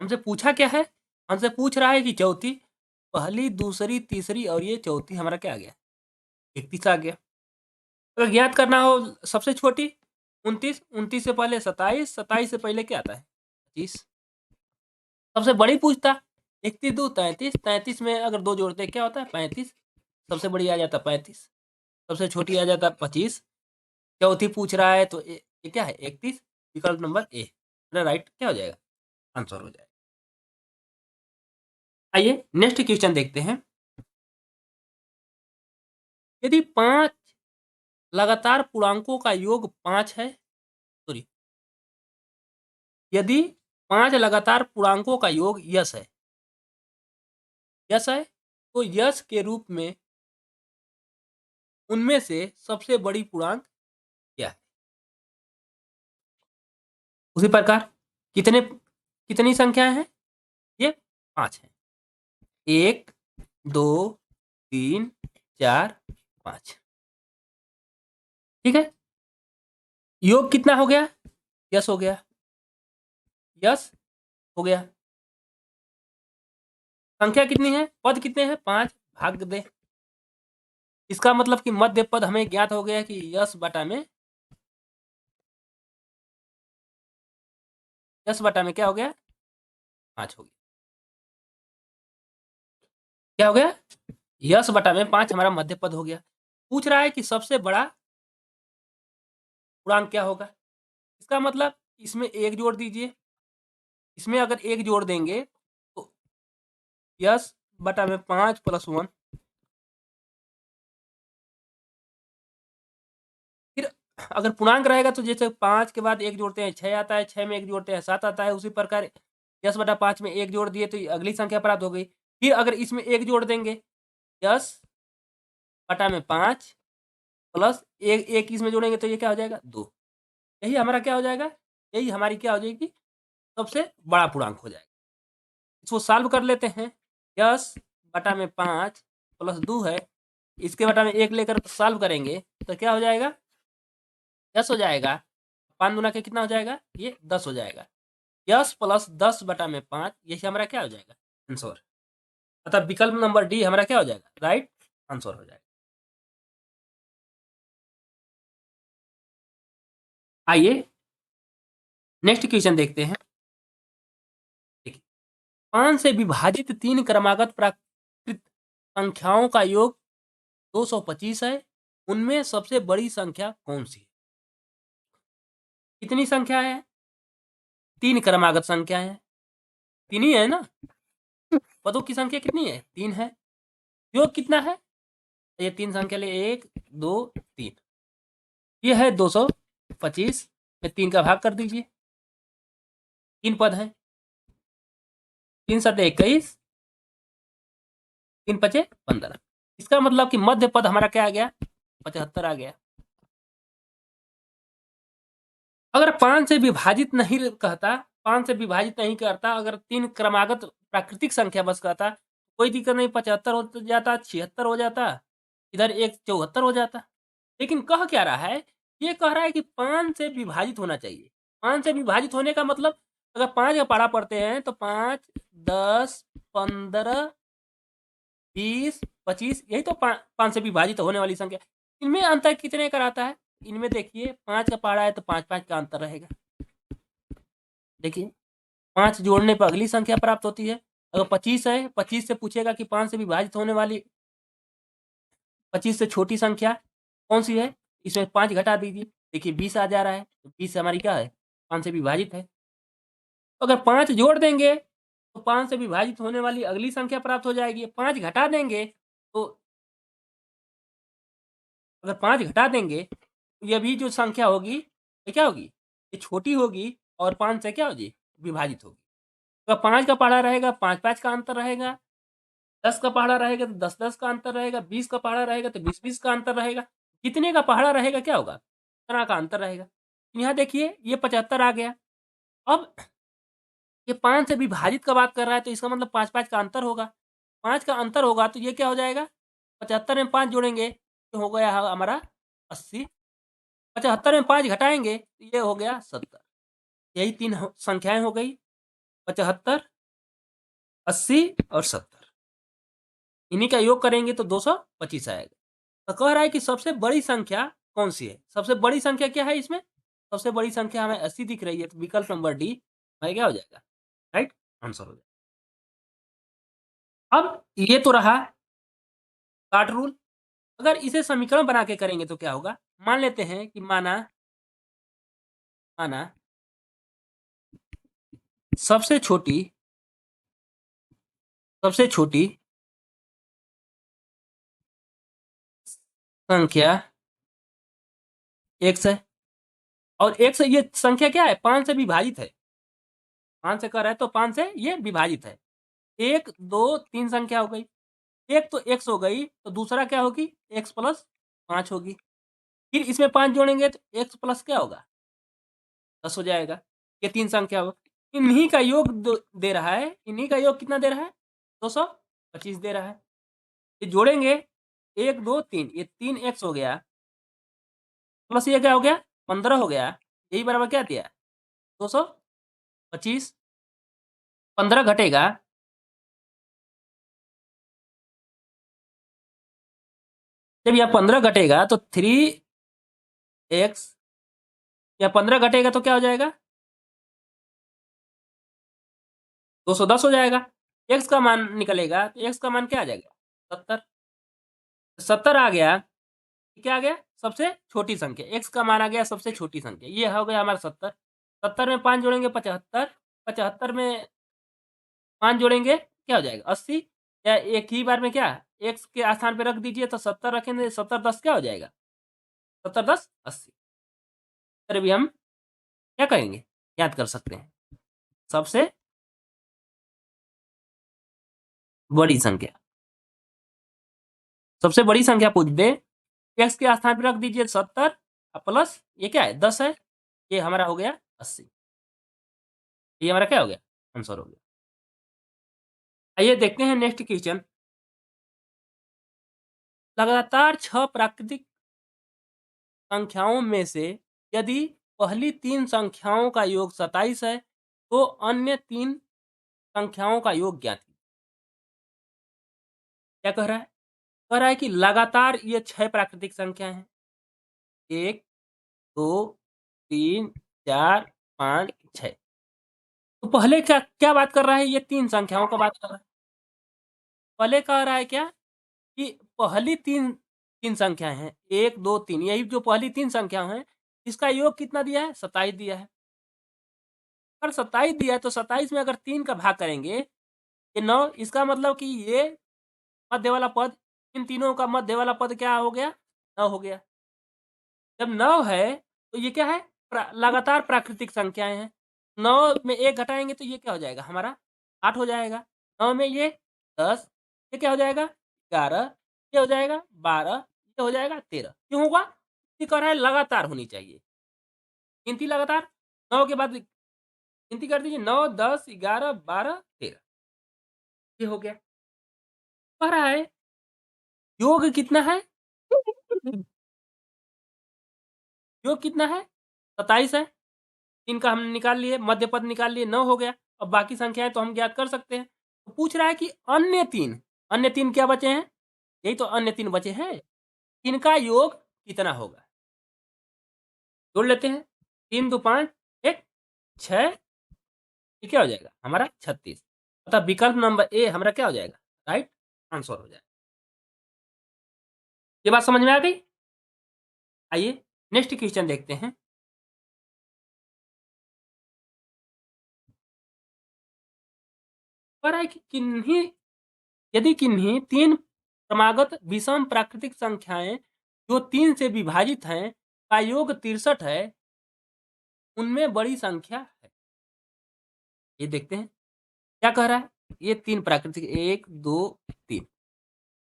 Speaker 1: हमसे पूछा क्या है? हमसे पूछ रहा है कि चौथी, पहली, दूसरी, तीसरी और ये चौथी हमारा क्या आ गया? 31 आ गया। अगर ज्ञात करना हो सबसे छोटी 29, 29 से पहले 27, 27 से पहले क्या आता है? 25। सबसे बड़ी पूछता 31 2 33, 33 में अगर 2 जोड़ते क्या होता है? 35। सबसे बड़ी आ जाता 35, सबसे छोटी आ जाता 25। चौथी पूछ रहा है तो ये क्या है? 31। विकल्प नंबर ए राइट क्या हो जाएगा? आंसर हो जाएगा। आइए नेक्स्ट क्वेश्चन देखते हैं। यदि 5 लगातार पूर्णांकों का योग 5 है, सॉरी, यदि 5 लगातार पूर्णांकों का योग यस है, यस है, तो यस के रूप में उनमें से सबसे बड़ी पूर्णांक क्या है? उसी प्रकार कितने कितनी संख्याएं हैं? ये 5 है। 1 2 3 4 5। ठीक है, योग कितना हो गया? यस हो गया, यस हो गया। संख्या कितनी है? पद कितने हैं? 5 भाग दे। इसका मतलब कि मध्य पद हमें ज्ञात हो गया कि यस बटा में, यस बटा में क्या हो गया? 5 हो गया। क्या हो गया? यस बटा में 5 हमारा मध्य पद हो गया। पूछ रहा है कि सबसे बड़ा पूर्णांक क्या होगा? इसका मतलब इसमें 1 जोड़ दीजिए। इसमें अगर 1 जोड़ देंगे तो यस बटा में 5 प्लस 1। फिर अगर पूर्णांक रहेगा तो जैसे 5 के बाद 1 जोड़ते हैं 6 आता है, 6 में 1 जोड़ते हैं 7 आता है। उसी प्रकार यस बटा 5 में 1 जोड़ दिए तो अगली संख्या प्राप्त हो गई। फिर अगर इसमें 1 जोड़ देंगे, यस बटा में 5 प्लस एक इसमें जोड़ेंगे तो ये क्या हो जाएगा? 2। यही हमारा क्या हो जाएगा? यही हमारी क्या हो जाएगी? सबसे बड़ा पूर्णांक हो जाएगा। इसको सॉल्व कर लेते हैं। 10 बटा में 5 प्लस 2 है, इसके बटा में 1 लेकर सॉल्व करेंगे तो क्या हो जाएगा? 10 हो जाएगा। 5 गुना के कितना हो जाएगा? ये 10 हो जाएगा। 10 प्लस 10 बटा में 5, यही हमारा क्या हो जाएगा? आंसर। अतः विकल्प नंबर डी हमारा क्या हो जाएगा? राइट आंसर हो जाएगा। आइए नेक्स्ट क्वेश्चन देखते हैं। देखिए 5 से विभाजित 3 क्रमागत प्राकृत संख्याओं का योग 225 है, उनमें सबसे बड़ी संख्या कौन सी है? कितनी संख्या है? 3 क्रमागत संख्या है, 3 ही है ना? पदों की संख्या कितनी है? 3 है। योग कितना है, ये 3 संख्या ले 1 2 3, ये है 225 में 3 का भाग कर दीजिए, 3 पद हैं, 3 7 21, 3 5 15। इसका मतलब कि मध्य पद हमारा क्या आ गया, 75 आ गया। अगर 5 से विभाजित नहीं कहता, 5 से विभाजित नहीं करता, अगर 3 क्रमागत प्राकृतिक संख्या बस कहता, कोई दिक्कत नहीं, 75 हो जाता, 76 हो जाता, इधर एक 74 हो जाता। लेकिन कह क्या रहा है, ये कह रहा है कि 5 से विभाजित होना चाहिए। 5 से विभाजित होने का मतलब, अगर 5 का पढ़ा पढ़ते हैं तो 5 10 15 20 25, यही तो 5 से विभाजित होने वाली संख्या। इनमें अंतर कितने का रहता है, इनमें देखिए 5 का पढ़ा है तो 5 5 का अंतर रहेगा। देखिए 5 जोड़ने पर अगली संख्या प्राप्त होती है। अगर 25 है, 25 से पूछेगा कि 5 से विभाजित होने वाली 25 से छोटी संख्या कौन सी है, इसमें 5 घटा दीजिए, देखिए 20 आ जा रहा है, तो 20 हमारी क्या है, 5 से विभाजित है। तो अगर 5 जोड़ देंगे तो 5 से विभाजित होने वाली अगली संख्या प्राप्त हो जाएगी। 5 घटा देंगे तो, अगर 5 घटा देंगे तो ये भी जो संख्या होगी ये क्या होगी, ये छोटी होगी और 5 से क्या होगी, विभाजित होगी। तो 5 का पहाड़ा रहेगा, 5 5 का अंतर रहेगा, 10 का पहाड़ा रहेगा तो 10 10 का अंतर रहेगा, 20 का पहाड़ा रहेगा तो 20 20 का अंतर रहेगा। कितने का पहाड़ा रहेगा क्या होगा, तरह का अंतर रहेगा। यहाँ देखिए ये 75 आ गया। अब ये 5 से विभाजित का बात कर रहा है तो इसका मतलब 5 5 का अंतर होगा। 5 का अंतर होगा तो ये क्या हो जाएगा, 75 में 5 जोड़ेंगे तो हो गया हमारा 80, 75 में 5 घटाएंगे तो ये हो गया 70। यही 3 संख्याएं हो गई, 75 80 और 70। इन्हीं का योग करेंगे तो 225 आएगा। तो कह रहा है कि सबसे बड़ी संख्या कौन सी है, सबसे बड़ी संख्या क्या है इसमें, सबसे बड़ी संख्या हमें 80 दिख रही है, तो विकल्प नंबर डी हमारा क्या हो जाएगा, राइट आंसर हो जाएगा। अब ये तो रहा कार्ड रूल। अगर इसे समीकरण बना के करेंगे तो क्या होगा, मान लेते हैं कि माना माना सबसे छोटी संख्या x है, और x ये संख्या क्या है, 5 से विभाजित है, 5 से कर रहा है तो 5 से ये विभाजित है। 1 2 3 संख्या हो गई, एक तो x हो गई, तो दूसरा क्या होगी, x प्लस 5 होगी। फिर इसमें 5 जोड़ेंगे तो x प्लस क्या होगा, 10 हो जाएगा। ये 3 संख्या हो, इन्हीं का योग दे रहा है, इन्हीं का योग कितना दे रहा है, 225 दे रहा है। ये जोड़ेंगे 1 2 3, ये 3 x हो गया, प्लस ये क्या हो गया 15 हो गया, यही बराबर क्या दिया 225। 15 घटेगा, जब यह 15 घटेगा तो 3x, या 15 घटेगा तो क्या हो जाएगा 210 हो जाएगा। x का मान निकलेगा तो x का मान क्या आ जाएगा 70। 70 आ गया, क्या आ गया सबसे छोटी संख्या, x का मान आ गया सबसे छोटी संख्या, ये हो गया हमारा 70। 70 में 5 जोड़ेंगे 75, 75 में 5 जोड़ेंगे क्या हो जाएगा 80, या एक ही बार में क्या x के स्थान पे रख दीजिए तो 70 रखेंगे, 70 10 क्या हो जाएगा 70 10 80। फिर भी हम क्या करेंगे, याद कर सकते हैं, सबसे बड़ी संख्या, सबसे बड़ी संख्या पूछ दे, x के स्थान पे रख दीजिए 70 प्लस ये क्या है 10 है, ये हमारा हो गया 80। ये हमारा क्या हो गया आंसर हो गया। आइए देखते हैं नेक्स्ट क्वेश्चन। लगातार 6 प्राकृतिक संख्याओं में से यदि पहली 3 संख्याओं का योग 27 है तो अन्य 3 संख्याओं का योग ज्ञात कीजिए। क्या कह रहा है, कह रहा है कि लगातार ये 6 प्राकृतिक संख्या हैं, 1 2 3 4 5 6। तो पहले क्या क्या बात कर रहा है, ये 3 संख्याओं का बात कर रहा है। पहले कह रहा है क्या कि पहली 3 संख्याएं हैं, 1 2 3, यही जो पहली 3 संख्या हैं इसका योग कितना दिया है 27 दिया है। अगर 27 दिया है तो 27 में अगर 3 का भाग करेंगे ये 9, इसका मतलब कि ये मध्य वाला पद इन तीनों का मध्य वाला पद क्या हो गया? 9 हो गया। जब 9 है तो ये क्या है? लगातार प्राकृतिक संख्याएं हैं। 9 में 1 घटाएंगे तो ये क्या हो जाएगा हमारा? 8 हो जाएगा। 9 में ये 10, ये क्या हो जाएगा? 11, ये हो जाएगा 12, ये हो जाएगा 13। क्यों होगा? ये कह रहा है लगातार होनी चाहिए गिनती लगातार। 9 के बाद गिनती कर दीजिए, 9, 10, 11, 12, 13, ये हो गया। कह रहा है योग कितना है? योग कितना है? 27 है। इनका हमने निकाल लिए, मध्य पद निकाल लिए, 9 हो गया। अब बाकी संख्याएं तो हम ज्ञात कर सकते हैं। तो पूछ रहा है कि अन्य तीन क्या बचे हैं? यही तो अन्य तीन बचे हैं। इनका योग कितना होगा? जोड़ लेते हैं। 3 2 5 1 6, ये क्या हो जाएगा हमारा? 36। अतः विकल्प नंबर ए हमारा क्या हो जाएगा? राइट आंसर हो जाएगा। ये बात समझ में आ गई? आइए नेक्स्ट क्वेश्चन देखते हैं। कह रहा है कि यदि किन्हीं तीन क्रमागत विषम प्राकृतिक संख्याएं जो 3 से विभाजित हैं का योग 63 है, उनमें बड़ी संख्या है। ये देखते हैं क्या कह रहा है। ये तीन प्राकृतिक 1 2 3,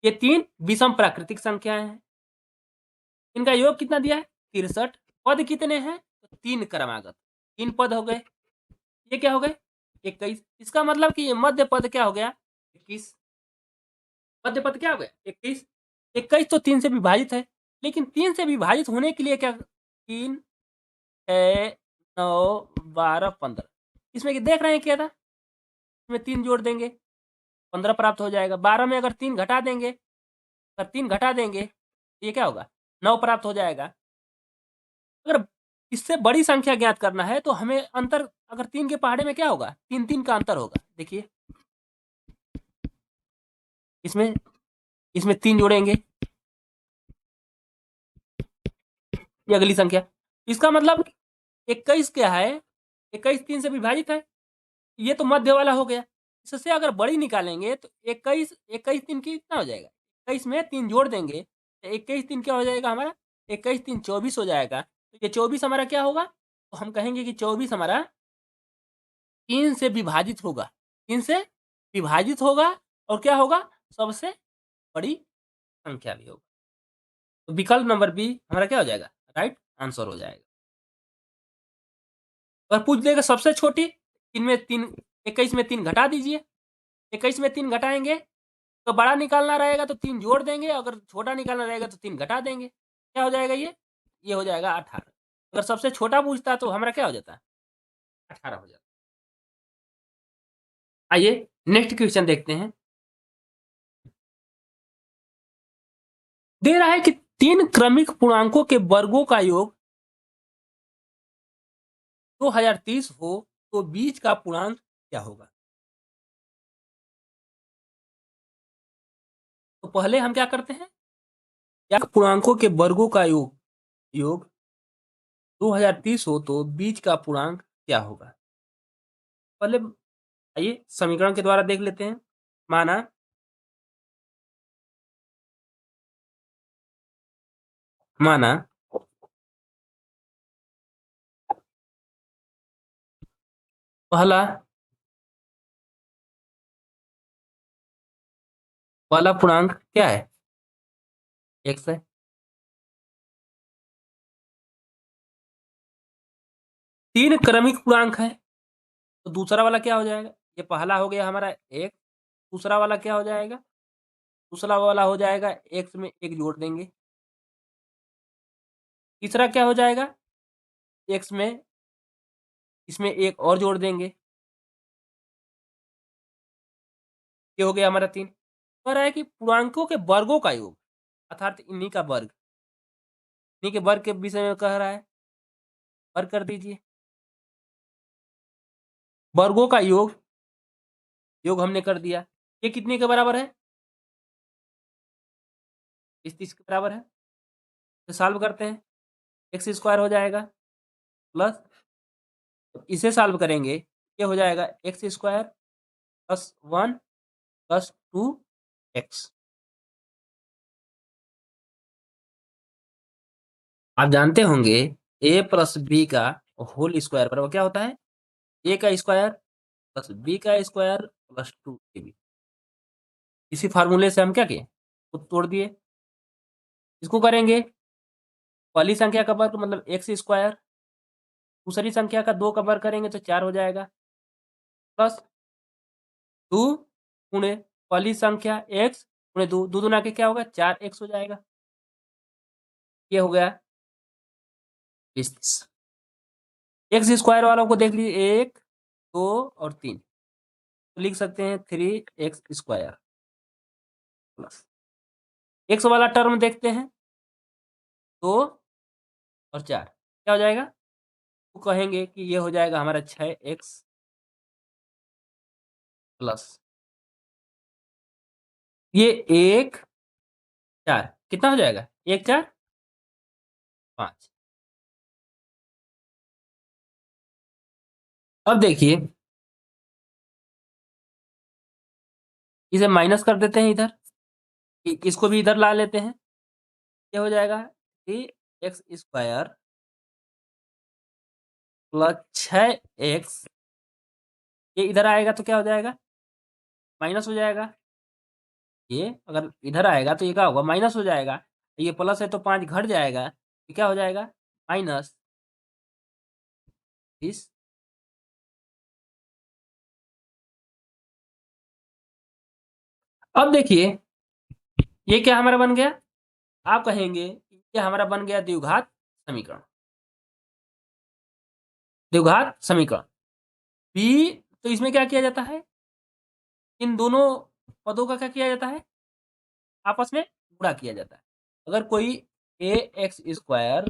Speaker 1: ये तीन विषम प्राकृतिक संख्याएं हैं। इनका योग कितना दिया है? 63। पद कितने हैं? तो 3 क्रमागत, 3 पद हो गए। ये क्या हो गए? 21। इसका मतलब कि ये मध्य पद क्या हो गया? 21। मध्य पद क्या हो गया? 21। 21 तो 3 से विभाजित है, लेकिन 3 से विभाजित होने के लिए क्या? 3 6 9 12 15, इसमें देख रहे हैं क्या था? इसमें 3 जोड़ देंगे 15 प्राप्त हो जाएगा। 12 में अगर 3 घटा देंगे, अगर 3 घटा देंगे तो ये क्या होगा? 9 प्राप्त हो जाएगा। अगर इससे बड़ी संख्या ज्ञात करना है तो हमें अंतर, अगर 3 के पहाड़े में क्या होगा? 3 3 का अंतर होगा। देखिए इसमें इसमें 3 जोड़ेंगे, ये अगली संख्या। इसका मतलब 21 क्या है? 21 3 से विभाजित है, ये तो मध्य वाला हो गया। इससे अगर बड़ी निकालेंगे तो 21 21 3 कितना हो जाएगा? 21 में 3 जोड़ देंगे तो 21 3 क्या हो जाएगा हमारा? 21 3 24 हो जाएगा। तो ये 24 हमारा क्या होगा? तो हम कहेंगे कि 24 हमारा 3 से विभाजित होगा। 3 से विभाजित होगा और क्या होगा? सबसे बड़ी संख्या भी होगा। तो विकल्प नंबर बी हमारा क्या हो जाएगा? राइट आंसर हो जाएगा। और पूछ देगा सबसे छोटी, इनमें 3, 21 में 3 घटा दीजिए। 21 में 3 घटाएंगे तो बड़ा निकालना रहेगा तो 3 जोड़ देंगे, अगर छोटा निकालना रहेगा तो 3 घटा देंगे। क्या हो जाएगा ये हो जाएगा 18। अगर सबसे छोटा पूछता तो हमारा क्या हो जाता? 18 हो जाता। आइए नेक्स्ट क्वेश्चन देखते हैं। दे रहा है कि 3 क्रमिक पूर्णांकों के वर्गों का योग 2030 हो तो बीच का पूर्णांक क्या होगा? तो पहले हम क्या करते हैं, या पूर्णांकों के वर्गों का योग 2030 हो तो बीच का पूर्णांक क्या होगा? पहले आइए समीकरण के द्वारा देख लेते हैं। माना माना पहला पहला पूर्णांक क्या है? x है। तीन क्रमिक पूर्णांक है तो दूसरा वाला क्या हो जाएगा? ये पहला हो गया हमारा x, दूसरा वाला क्या हो जाएगा? दूसरा वाला हो जाएगा x में एक जोड़ देंगे। तीसरा क्या हो जाएगा? x में इसमें एक और जोड़ देंगे। ये हो गया हमारा 3। कह रहा है कि पूर्णांकों के वर्गों का योग, अर्थात इन्हीं का वर्ग, इन्हीं के वर्ग के विषय में कह रहा है। वर्ग कर दीजिए। वर्गों का योग हमने कर दिया। ये कितने के बराबर है? इस 30 के बराबर है। तो सॉल्व करते हैं। एक्स स्क्वायर हो जाएगा प्लस, इसे सॉल्व करेंगे, ये हो जाएगा x square plus 1 plus 2 x. आप जानते होंगे ए प्लस बी का होल स्क्वायर बराबर क्या होता है? ए का स्क्वायर प्लस बी का स्क्वायर प्लस 2ab। इसी फार्मूले से हम क्या किए, खुद तोड़ दिए। इसको करेंगे पहली संख्या का वर्ग मतलब एक्स स्क्वायर, दूसरी संख्या का 2 का वर्ग करेंगे तो 4 हो जाएगा, प्लस 2 गुणे पहली संख्या एक्स गुणे 2, दो दूना के क्या होगा 4x हो जाएगा। ये हो गया 20। एक्स स्क्वायर वालों को देख लीजिए 1 2 और 3, तो लिख सकते हैं 3x स्क्वायर प्लस एक्स वाला टर्म देखते हैं 2 और 4 क्या हो जाएगा, तो कहेंगे कि ये हो जाएगा हमारा 6x प्लस ये 1 4 कितना हो जाएगा 1 4 5। अब देखिए इसे माइनस कर देते हैं इधर, इसको भी इधर ला लेते हैं। ये हो जाएगा 3x स्क्वायर प्लस 6x, ये इधर आएगा तो क्या हो जाएगा माइनस हो जाएगा। ये अगर इधर आएगा तो ये क्या होगा माइनस हो जाएगा, ये प्लस है तो 5 घट जाएगा, ये क्या हो जाएगा माइनस 20। अब देखिए ये क्या हमारा बन गया, आप कहेंगे ये हमारा बन गया द्विघात समीकरण। द्विघात समीकरण बी, तो इसमें क्या किया जाता है, इन दोनों पदों का क्या किया जाता है आपस में गुणा किया जाता है। अगर कोई a x square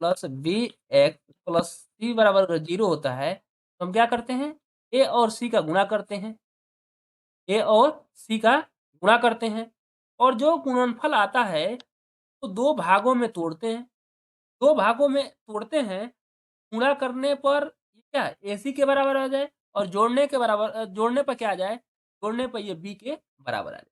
Speaker 1: plus b x plus c बराबर अगर 0 होता है तो हम क्या करते हैं ए और सी का गुणा करते हैं, ए और सी का गुणा करते हैं, और जो गुणनफल आता है तो दो भागों में तोड़ते हैं। दो भागों में तोड़ते हैं, गुणा करने पर ये क्या ए सी के बराबर आ जाए, और जोड़ने के बराबर जोड़ने पर क्या आ जाए, जोड़ने पर ये बी के बराबर आ जाए।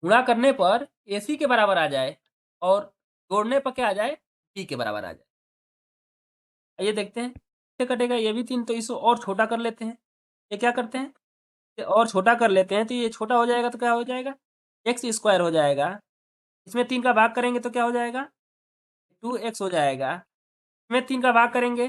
Speaker 1: गुणा करने पर ए सी के बराबर आ जाए और जोड़ने पर क्या आ जाए बी के बराबर आ जाए। ये देखते हैं कैसे कटेगा, ये भी 3, तो इसको और छोटा कर लेते हैं। ये क्या करते हैं, ये और छोटा कर लेते हैं, तो ये छोटा हो जाएगा तो क्या हो जाएगा एक्स स्क्वायर हो जाएगा। इसमें 3 का भाग करेंगे तो क्या हो जाएगा 2x हो जाएगा। इसमें 3 का भाग करेंगे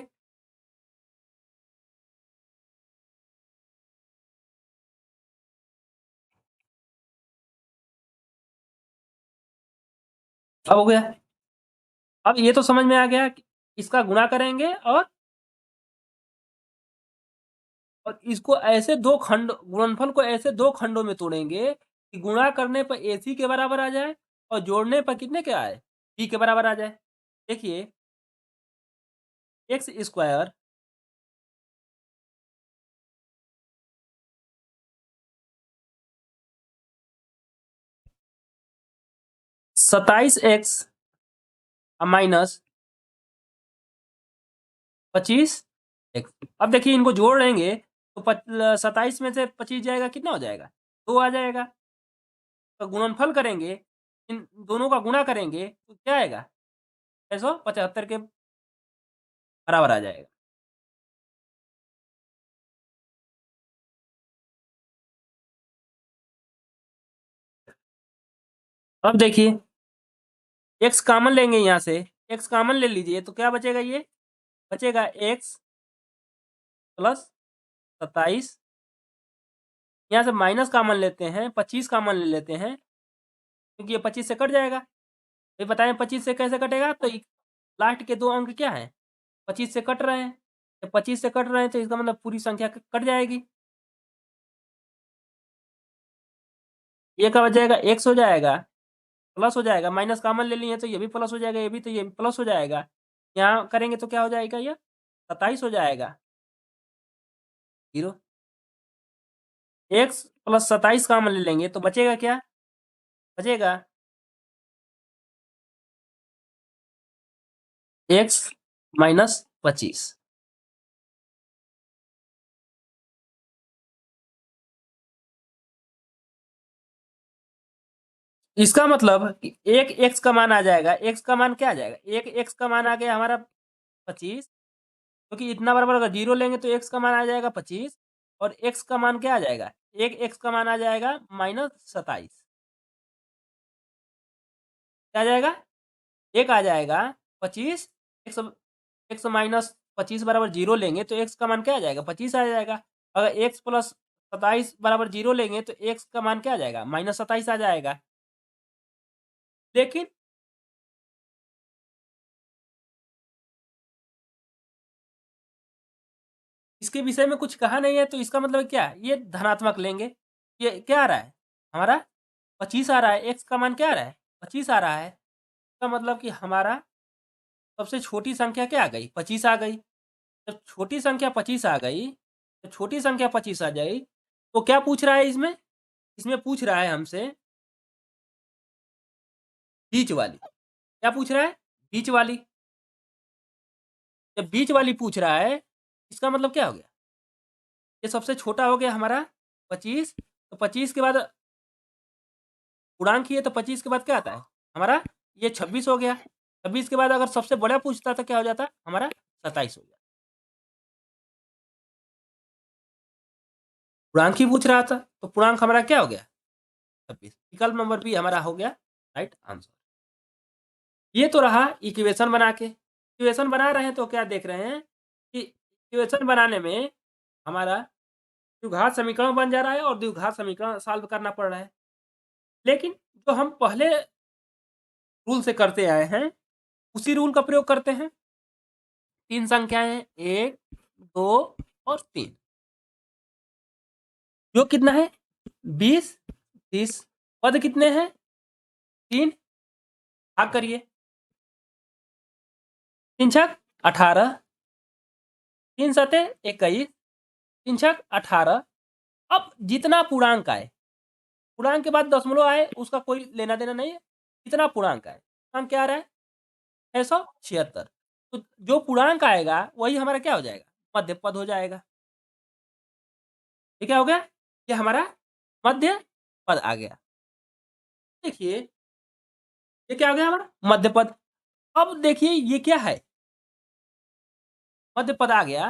Speaker 1: अब हो गया। अब ये तो समझ में आ गया कि इसका गुणा करेंगे और इसको ऐसे दो खंड, गुणनफल को ऐसे दो खंडों में तोड़ेंगे कि गुणा करने पर AC के बराबर आ जाए और जोड़ने पर कितने के आए B के बराबर आ जाए। देखिए एक्स स्क्वायर सताइस एक्स माइनस 25x। अब देखिए इनको जोड़ लेंगे तो 27 में से 25 जाएगा कितना हो जाएगा 2 आ जाएगा। तो गुणनफल करेंगे, इन दोनों का गुणा करेंगे तो क्या आएगा 675 के बराबर आ जाएगा। अब देखिए x कॉमन लेंगे, यहाँ से x कॉमन ले लीजिए तो क्या बचेगा, ये बचेगा x प्लस 27, यहाँ से माइनस कॉमन लेते हैं 25 कॉमन ले लेते हैं क्योंकि ये 25 से कट जाएगा। ये बताएं 25 से कैसे कटेगा, तो लास्ट के दो अंक क्या है 25 से कट रहे हैं, जब 25 से कट रहे हैं तो इसका मतलब पूरी संख्या कट जाएगी। ये क्या हो जाएगा x हो जाएगा प्लस हो जाएगा, माइनस कॉमन ले लिए तो ये भी प्लस हो जाएगा, ये भी, तो ये प्लस हो जाएगा। यहाँ करेंगे तो क्या हो जाएगा ये 27 हो जाएगा 0। x प्लस 27 कॉमन ले लेंगे तो बचेगा क्या, बचेगा x माइनस 25। इसका मतलब कि एक एक्स का मान आ जाएगा, एक्स का मान क्या आ जाएगा, एक एक्स का मान आ गया हमारा 25, क्योंकि इतना बराबर अगर जीरो लेंगे तो एक्स का मान आ जाएगा 25, और एक्स का मान क्या आ जाएगा, एक एक्स का मान आ जाएगा -27। क्या आ जाएगा, एक आ जाएगा 25, एक्स एक्स -25 बराबर जीरो लेंगे तो एक्स का मान क्या आ जाएगा, 25 आ जाएगा। अगर एक्स प्लस 27 बराबर जीरो लेंगे तो एक्स का मान क्या आ जाएगा, -27 आ जाएगा। लेकिन इसके विषय में कुछ कहा नहीं है, तो इसका मतलब क्या है, ये धनात्मक लेंगे। ये क्या आ रहा है हमारा, 25 आ रहा है, एक्स का मान क्या आ रहा है, 25 आ रहा है। इसका मतलब कि हमारा सबसे छोटी संख्या क्या आ गई, 25 आ गई। जब छोटी संख्या 25 आ गई, तो छोटी संख्या 25 आ जाएगी, तो क्या पूछ रहा है इसमें, इसमें पूछ रहा है हमसे बीच वाली। क्या पूछ रहा है, बीच वाली। जब बीच वाली पूछ रहा है, इसका मतलब क्या हो गया, ये सबसे छोटा हो गया हमारा 25, तो 25 के बाद पूर्णांक ही है, तो 25 के बाद क्या आता है हमारा, ये 26 हो गया। 26 के बाद अगर सबसे बड़ा पूछता तो क्या हो जाता हमारा, 27 हो जाता। पूर्णांक ही पूछ रहा था, तो पूर्णांक हमारा क्या हो गया, 26। विकल्प नंबर बी हमारा हो गया राइट आंसर। ये तो रहा इक्वेशन बना के। इक्वेशन बना रहे हैं तो क्या देख रहे हैं कि इक्वेशन बनाने में हमारा द्विघात समीकरण बन जा रहा है और द्विघात समीकरण सॉल्व करना पड़ रहा है। लेकिन जो हम पहले रूल से करते आए हैं, उसी रूल का प्रयोग करते हैं। तीन संख्याएं, 1, 2 और 3, जो कितना है 20, 30। पद कितने हैं 3, भाग करिए, 3 छक 18, 3 सते 21, 3 छक 18। अब जितना पूर्णांक आए, पूर्णांक के बाद दशमलव आए उसका कोई लेना देना नहीं है, कितना पूर्णांक आए, पूर्णांक क्या आ रहा है 676। तो जो पूर्णांक आएगा वही हमारा क्या हो जाएगा, मध्य पद हो जाएगा। ये क्या हो गया, ये हमारा मध्य पद आ गया। देखिए ये क्या हो गया हमारा मध्य पद। अब देखिए ये क्या है, मध्य पद आ गया।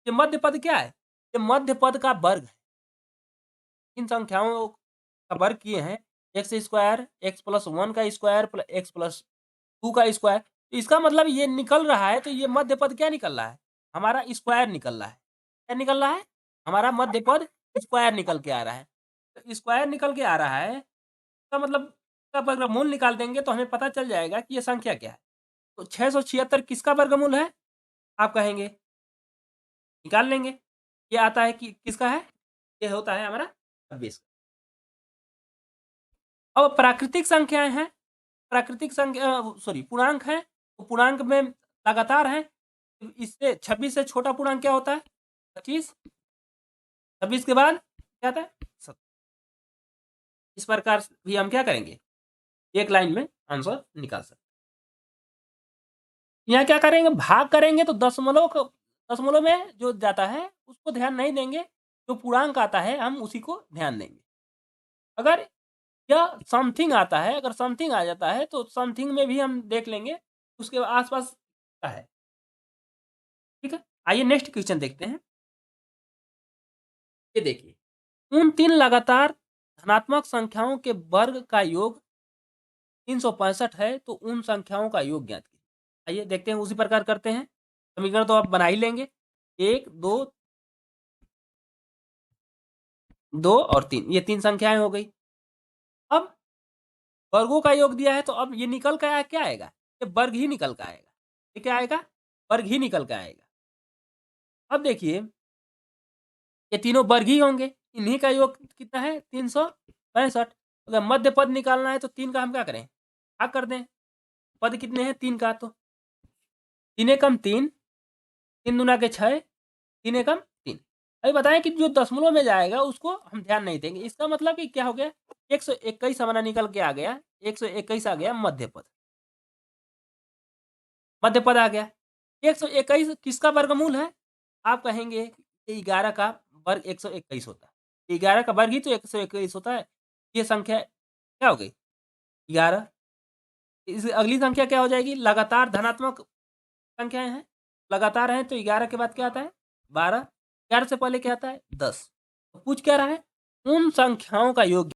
Speaker 1: ये मध्य पद क्या है, ये मध्य पद का वर्ग है। इन संख्याओं का वर्ग किए हैं, एक्स स्क्वायर, एक्स प्लस 1 का स्क्वायर, एक्स प्लस 2 का स्क्वायर। तो इसका मतलब ये निकल रहा है, तो ये मध्य पद क्या निकल रहा है हमारा, स्क्वायर निकल रहा है। क्या निकल रहा है हमारा मध्य पद, स्क्वायर निकल के आ रहा है। तो स्क्वायर निकल के आ रहा है, इसका मतलब इसका वर्गमूल निकाल देंगे तो हमें पता चल जाएगा कि ये संख्या क्या है। तो 676 किसका वर्गमूल है, आप कहेंगे, निकाल लेंगे। ये आता है कि किसका है, ये होता है हमारा 26। अब प्राकृतिक संख्याएं हैं, प्राकृतिक संख्या सॉरी पूर्णांक है, तो पूर्णांक में लगातार है। इससे 26 से छोटा पूर्णांक क्या होता है 25, 26 के बाद क्या आता है 7। इस प्रकार भी हम क्या करेंगे, एक लाइन में आंसर निकाल सकते। यहाँ क्या करेंगे, भाग करेंगे तो दशमलव को, दशमलव में जो जाता है उसको ध्यान नहीं देंगे, जो पूर्णांक आता है हम उसी को ध्यान देंगे। अगर यह समथिंग आता है, अगर समथिंग आ जाता है तो समथिंग में भी हम देख लेंगे उसके आसपास क्या है। ठीक है, आइए नेक्स्ट क्वेश्चन देखते हैं। ये देखिए, उन तीन लगातार धनात्मक संख्याओं के वर्ग का योग 365 है, तो उन संख्याओं का योग ज्ञात कीजिए। आइए देखते हैं, उसी प्रकार करते हैं। समीकरण तो आप बना ही लेंगे, 1, 2, 2 और 3, ये 3 संख्याएं हो गई। अब वर्गों का योग दिया है, तो अब ये निकल कर क्या आएगा, ये वर्ग ही निकल कर आएगा। ये क्या आएगा, वर्ग ही निकल कर आएगा। अब देखिए ये तीनों वर्ग ही होंगे, इन्हीं का योग कितना है 365। अगर मध्य पद निकालना है तो 3 का हम क्या करें, भाग कर दें। पद कितने हैं 3 का, तो 3 एकम 3, 3 दूना के 6, 3 एकम 3। अभी बताएं कि जो दशमलव में जाएगा उसको हम ध्यान नहीं देंगे। इसका मतलब कि क्या हो गया, 121 हमारा निकल के आ गया, 121 आ गया मध्य पद, मध्य पद आ गया। 121 किसका वर्गमूल है, आप कहेंगे 11 का वर्ग 121 होता है। 11 का वर्ग ही तो 121 होता है। ये संख्या क्या हो गई 11। इस अगली संख्या क्या हो जाएगी? लगातार धनात्मक संख्याएं हैं, लगातार हैं, तो 11 के बाद क्या आता है? 12। 11 से पहले क्या आता है? 10। तो पूछ क्या रहा है? उन संख्याओं का योग